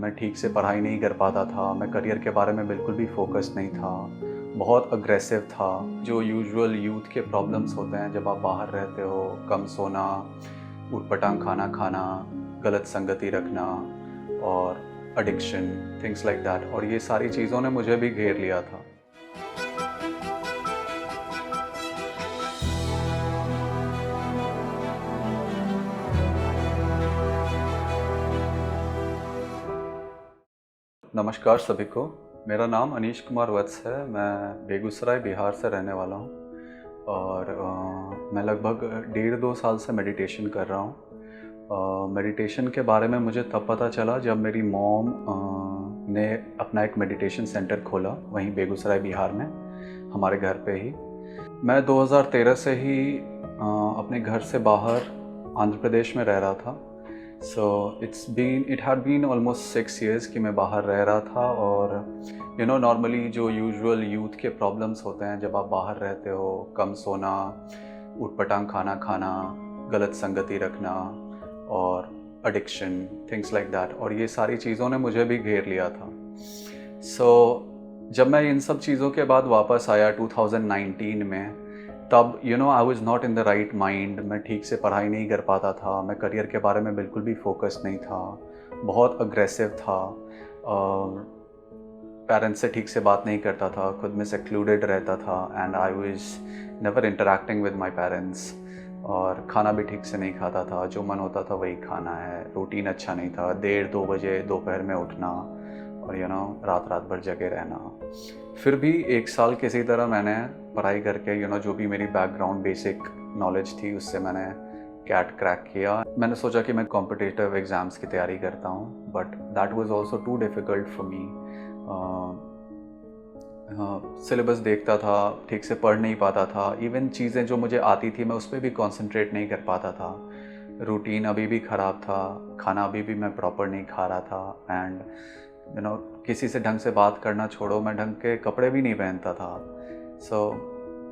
मैं ठीक से पढ़ाई नहीं कर पाता था, मैं करियर के बारे में बिल्कुल भी फ़ोकस नहीं था, बहुत अग्रेसिव था। जो यूजुअल यूथ के प्रॉब्लम्स होते हैं जब आप बाहर रहते हो, कम सोना, ऊट-पटांग खाना खाना, गलत संगति रखना और एडिक्शन, थिंग्स लाइक दैट, और ये सारी चीज़ों ने मुझे भी घेर लिया था। नमस्कार सभी को, मेरा नाम अनीश कुमार वत्स है। मैं बेगूसराय, बिहार से रहने वाला हूँ और मैं लगभग 1.5-2 साल से मेडिटेशन कर रहा हूँ। मेडिटेशन के बारे में मुझे तब पता चला जब मेरी मॉम ने अपना एक मेडिटेशन सेंटर खोला, वहीं बेगूसराय, बिहार में, हमारे घर पे ही। मैं 2013 से ही अपने घर से बाहर आंध्र प्रदेश में रह रहा था। So it had been almost 6 years कि मैं बाहर रह रहा था। और नॉर्मली जो यूजुअल यूथ के प्रॉब्लम्स होते हैं जब आप बाहर रहते हो, कम सोना, ऊट-पटांग खाना खाना, गलत संगति रखना और एडिक्शन, थिंग्स लाइक दैट, और ये सारी चीज़ों ने मुझे भी घेर लिया था। जब मैं इन सब चीज़ों के बाद वापस आया 2019 में, तब I was not in the right mind. मैं ठीक से पढ़ाई नहीं कर पाता था, मैं करियर के बारे में बिल्कुल भी फोकस नहीं था, बहुत अग्रेसिव था, पेरेंट्स से ठीक से बात नहीं करता था, खुद में सेक्लूडेड रहता था, and I was never interacting with my parents. और खाना भी ठीक से नहीं खाता था, जो मन होता था वही खाना है, रूटीन अच्छा नहीं था, 1:30-2 बजे दोपहर में उठना और रात रात भर जगे रहना। फिर भी 1 साल किसी तरह मैंने पढ़ाई करके जो भी मेरी बैकग्राउंड बेसिक नॉलेज थी उससे मैंने कैट क्रैक किया। मैंने सोचा कि मैं कॉम्पिटिटिव एग्ज़ाम्स की तैयारी करता हूँ, but that was also too difficult for me. Syllabus देखता था, ठीक से पढ़ नहीं पाता था, इवन चीज़ें जो मुझे आती थी मैं उस पर भी कॉन्सेंट्रेट नहीं कर पाता था। रूटीन अभी भी ख़राब था, खाना अभी भी मैं प्रॉपर नहीं खा रहा था, एंड किसी से ढंग से बात करना छोड़ो, मैं ढंग के कपड़े भी नहीं पहनता था।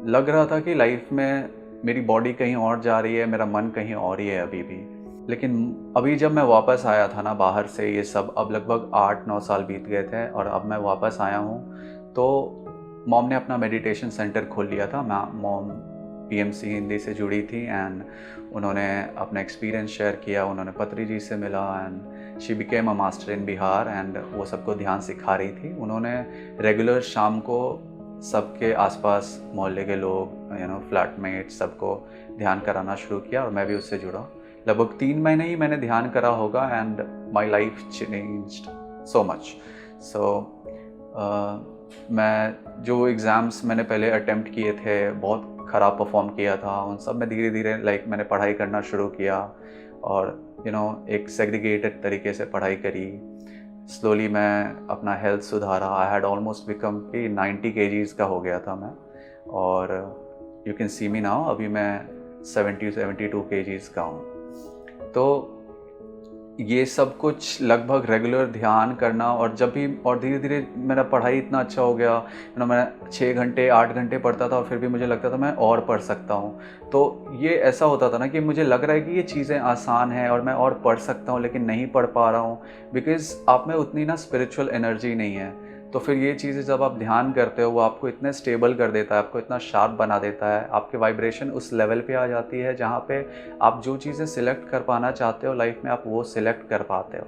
लग रहा था कि लाइफ में मेरी बॉडी कहीं और जा रही है, मेरा मन कहीं और ही है अभी भी। लेकिन अभी जब मैं वापस आया था ना बाहर से, ये सब अब लगभग 8-9 साल बीत गए थे और अब मैं वापस आया हूँ, तो मॉम ने अपना मेडिटेशन सेंटर खोल लिया था। मॉम पीएमसी हिंदी से जुड़ी थी, एंड उन्होंने अपना एक्सपीरियंस शेयर किया, उन्होंने पत्री जी से मिला, and she became a master in Bihar, and वो सबको ध्यान सिखा रही थी। उन्होंने रेगुलर शाम को सबके आसपास मोहल्ले के लोग, फ्लैटमेट, सबको ध्यान कराना शुरू किया और मैं भी उससे जुड़ा। लगभग 3 महीने ही मैंने ध्यान करा होगा, and my life changed so much. मैं जो एग्ज़ाम्स मैंने पहले अटेम्प्ट किए थे, बहुत ख़राब परफॉर्म किया था, उन सब में धीरे धीरे मैंने पढ़ाई करना शुरू किया और एक सेग्रीगेटेड तरीके से पढ़ाई करी। स्लोली मैं अपना हेल्थ सुधारा। I had almost become 90 kgs का हो गया था मैं, और you can see me now, अभी मैं 72 kgs का हूँ। तो ये सब कुछ लगभग रेगुलर ध्यान करना, और धीरे धीरे मेरा पढ़ाई इतना अच्छा हो गया। मैं 6 घंटे 8 घंटे पढ़ता था और फिर भी मुझे लगता था मैं और पढ़ सकता हूँ। तो ये ऐसा होता था ना कि मुझे लग रहा है कि ये चीज़ें आसान हैं और मैं और पढ़ सकता हूँ, लेकिन नहीं पढ़ पा रहा हूँ, बिकॉज़ आप में उतनी ना स्पिरिचुअल एनर्जी नहीं है। तो फिर ये चीज़ें जब आप ध्यान करते हो, वो आपको इतने स्टेबल कर देता है, आपको इतना शार्प बना देता है, आपके वाइब्रेशन उस लेवल पे आ जाती है जहाँ पे आप जो चीज़ें सिलेक्ट कर पाना चाहते हो लाइफ में, आप वो सिलेक्ट कर पाते हो।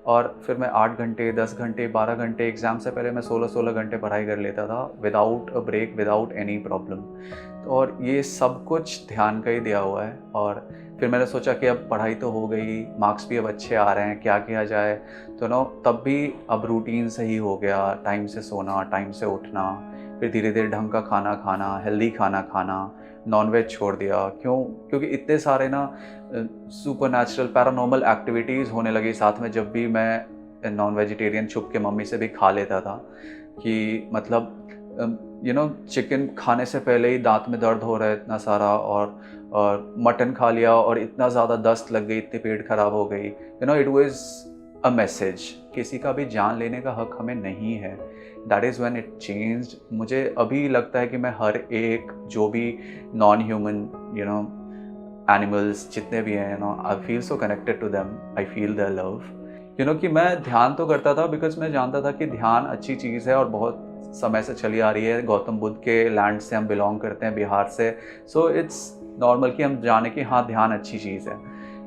और फिर मैं 8 घंटे, 10 घंटे, 12 घंटे, एग्ज़ाम से पहले मैं 16-16 घंटे पढ़ाई कर लेता था, without a break, without any problem. और ये सब कुछ ध्यान का ही दिया हुआ है। और फिर मैंने सोचा कि अब पढ़ाई तो हो गई, मार्क्स भी अब अच्छे आ रहे हैं, क्या किया जाए। तो तब भी अब रूटीन सही हो गया, टाइम से सोना, टाइम से उठना, फिर धीरे धीरे ढंग का खाना खाना, हेल्दी खाना खाना, नॉनवेज छोड़ दिया। क्योंकि इतने सारे सुपर नेचुरल पैरानॉर्मल एक्टिविटीज़ होने लगी साथ में, जब भी मैं नॉन वेजिटेरियन छुप के मम्मी से भी खा लेता था, कि मतलब चिकन खाने से पहले ही दांत में दर्द हो रहा है इतना सारा, और मटन खा लिया और इतना ज़्यादा दस्त लग गई, इतनी पेट खराब हो गई। इट वाज अ मैसेज, किसी का भी जान लेने का हक हमें नहीं है। That is when it changed. मुझे अभी लगता है कि मैं हर एक जो भी नॉन ह्यूमन एनिमल्स जितने भी हैं, I feel so connected to them, I feel their love. कि मैं ध्यान तो करता था बिकॉज मैं जानता था कि ध्यान अच्छी चीज़ है और बहुत समय से चली आ रही है। गौतम बुद्ध के लैंड से हम बिलोंग करते हैं, बिहार से। सो इट्स नॉर्मल कि हम जाने कि हाँ, ध्यान अच्छी चीज़ है।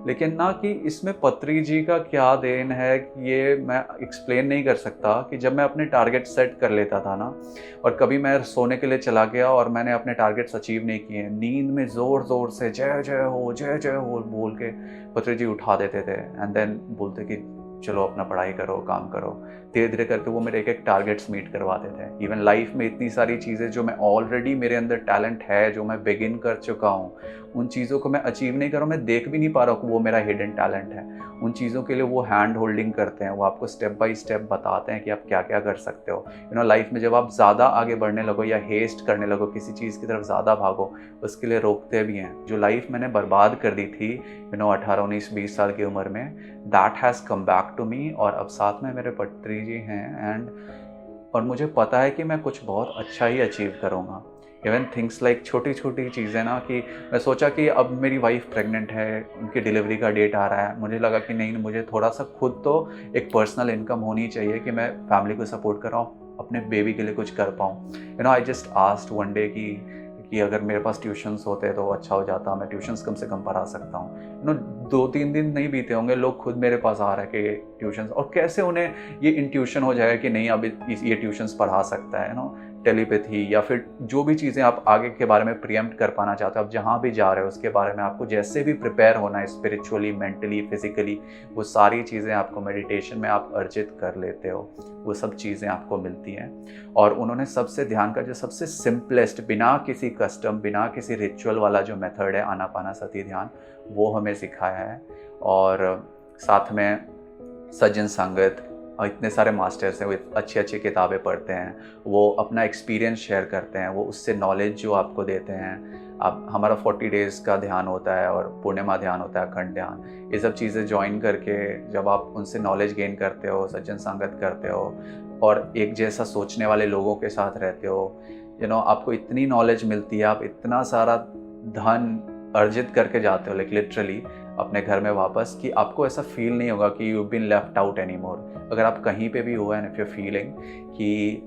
लेकिन ना कि इसमें पत्री जी का क्या देन है, ये मैं एक्सप्लेन नहीं कर सकता। कि जब मैं अपने टारगेट सेट कर लेता था ना, और कभी मैं सोने के लिए चला गया और मैंने अपने टारगेट्स अचीव नहीं किए, नींद में ज़ोर ज़ोर से जय जय हो बोल के पत्री जी उठा देते थे। एंड देन बोलते कि चलो अपना पढ़ाई करो, काम करो। धीरे धीरे करके वो मेरे एक एक टारगेट्स मीट करवाते थे। इवन लाइफ में इतनी सारी चीज़ें जो मैं ऑलरेडी, मेरे अंदर टैलेंट है, जो मैं बिगिन कर चुका हूँ, उन चीज़ों को मैं अचीव नहीं कर रहा हूँ, मैं देख भी नहीं पा रहा हूँ कि वो मेरा हिडन टैलेंट है। उन चीज़ों के लिए वो हैंड होल्डिंग करते हैं, वो आपको स्टेप बाय स्टेप बताते हैं कि आप क्या क्या कर सकते हो। लाइफ में जब आप ज़्यादा आगे बढ़ने लगो या हेस्ट करने लगो, किसी चीज़ की तरफ ज़्यादा भागो, उसके लिए रोकते भी हैं। जो लाइफ मैंने बर्बाद कर दी थी 18, 19, 20 साल की उम्र में, that has come back to me. और अब साथ में मेरे पत्री जी हैं और मुझे पता है कि मैं कुछ बहुत अच्छा ही अचीव करूँगा। इवन थिंग्स लाइक छोटी छोटी चीज़ें ना, कि मैं सोचा कि अब मेरी वाइफ प्रेग्नेंट है, उनकी डिलीवरी का डेट आ रहा है, मुझे लगा कि नहीं, मुझे थोड़ा सा खुद तो एक पर्सनल इनकम होनी चाहिए कि मैं फैमिली को सपोर्ट कर रहा हूँ, अपने बेबी के लिए कुछ कर पाऊँ। I just asked one day कि अगर मेरे पास ट्यूशन्स होते तो अच्छा हो जाता, मैं ट्यूशन्स कम से कम पढ़ा सकता हूँ। 2-3 दिन नहीं बीते होंगे, लोग खुद मेरे पास आ रहे हैं कि ट्यूशन्स, और कैसे उन्हें ये इंट्यूशन हो जाएगा कि नहीं, अब ये ट्यूशन्स पढ़ा सकता है। टेलीपैथी या फिर जो भी चीज़ें आप आगे के बारे में प्रीएम्प्ट कर पाना चाहते हो, आप जहाँ भी जा रहे हो उसके बारे में आपको जैसे भी प्रिपेयर होना है, स्पिरिचुअली, मेंटली, फिजिकली, वो सारी चीज़ें आपको मेडिटेशन में आप अर्जित कर लेते हो। वो सब चीज़ें आपको मिलती हैं। और उन्होंने सबसे ध्यान का जो सबसे सिंपलेस्ट, बिना किसी कस्टम, बिना किसी रिचुअल वाला जो मेथड है आनापानासती ध्यान, वो हमें सिखाया है। और साथ में सज्जन संगत, और इतने सारे मास्टर्स हैं, वो अच्छी अच्छी किताबें पढ़ते हैं, वो अपना एक्सपीरियंस शेयर करते हैं, वो उससे नॉलेज जो आपको देते हैं। अब हमारा 40 डेज़ का ध्यान होता है और पूर्णिमा ध्यान होता है, अखंड ध्यान। ये सब चीज़ें ज्वाइन करके जब आप उनसे नॉलेज गेन करते हो, सज्जन संगत करते हो और एक जैसा सोचने वाले लोगों के साथ रहते हो, आपको इतनी नॉलेज मिलती है, आप इतना सारा धन अर्जित करके जाते हो, लाइक लिटरली अपने घर में वापस, कि आपको ऐसा फील नहीं होगा कि you been left out anymore. अगर आप कहीं पे भी हो एंड इफ यू फीलिंग कि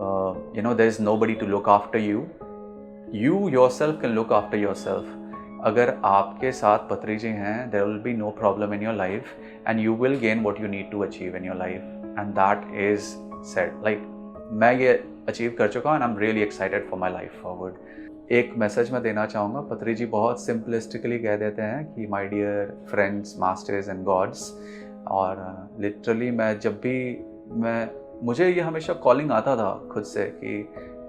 there is nobody to look after you, you yourself can look after yourself. अगर आपके साथ पत्री जी हैं, there will be no problem in your life and you will gain what you need to achieve in your life, and that is said. Like मैं ये achieve कर चुका हूँ and I am really excited for my life forward. एक message मैं देना चाहूँगा, पत्री जी बहुत सिंपलिस्टिकली कह देते हैं कि my dear friends, masters and gods. और लिटरली मुझे ये हमेशा कॉलिंग आता था खुद से कि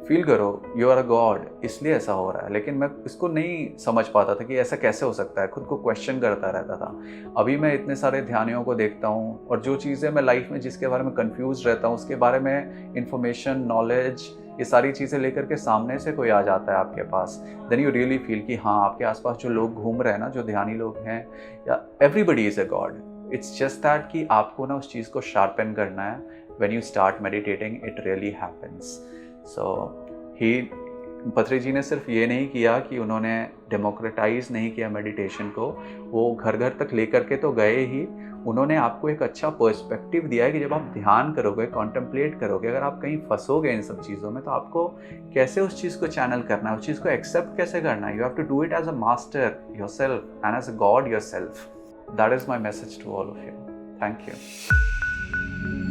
फील करो यू आर अ गॉड, इसलिए ऐसा हो रहा है। लेकिन मैं इसको नहीं समझ पाता था कि ऐसा कैसे हो सकता है, खुद को क्वेश्चन करता रहता था। अभी मैं इतने सारे ध्यानियों को देखता हूँ और जो चीज़ें मैं लाइफ में जिसके बारे में कंफ्यूज रहता हूँ, उसके बारे में इंफॉर्मेशन, नॉलेज, ये सारी चीज़ें लेकर के सामने से कोई आ जाता है आपके पास, देन यू रियली फील कि हाँ, आपके आसपास जो लोग घूम रहे हैं ना, जो ध्यानी लोग हैं, या everybody is a God. It's just that कि आपको ना उस चीज़ को शार्पन करना है। When you start meditating it really happens. पत्री जी ने सिर्फ ये नहीं किया कि उन्होंने डेमोक्रेटाइज नहीं किया मेडिटेशन को, वो घर घर तक लेकर के तो गए ही, उन्होंने आपको एक अच्छा पर्सपेक्टिव दिया है कि जब आप ध्यान करोगे, कॉन्टेम्पलेट करोगे, अगर आप कहीं फंसोगे इन सब चीज़ों में, तो आपको कैसे उस चीज़ को चैनल करना है, उस चीज़ को एक्सेप्ट कैसे करना है। You have to do it as a master yourself and as a god yourself. That is my message to all of you. Thank you.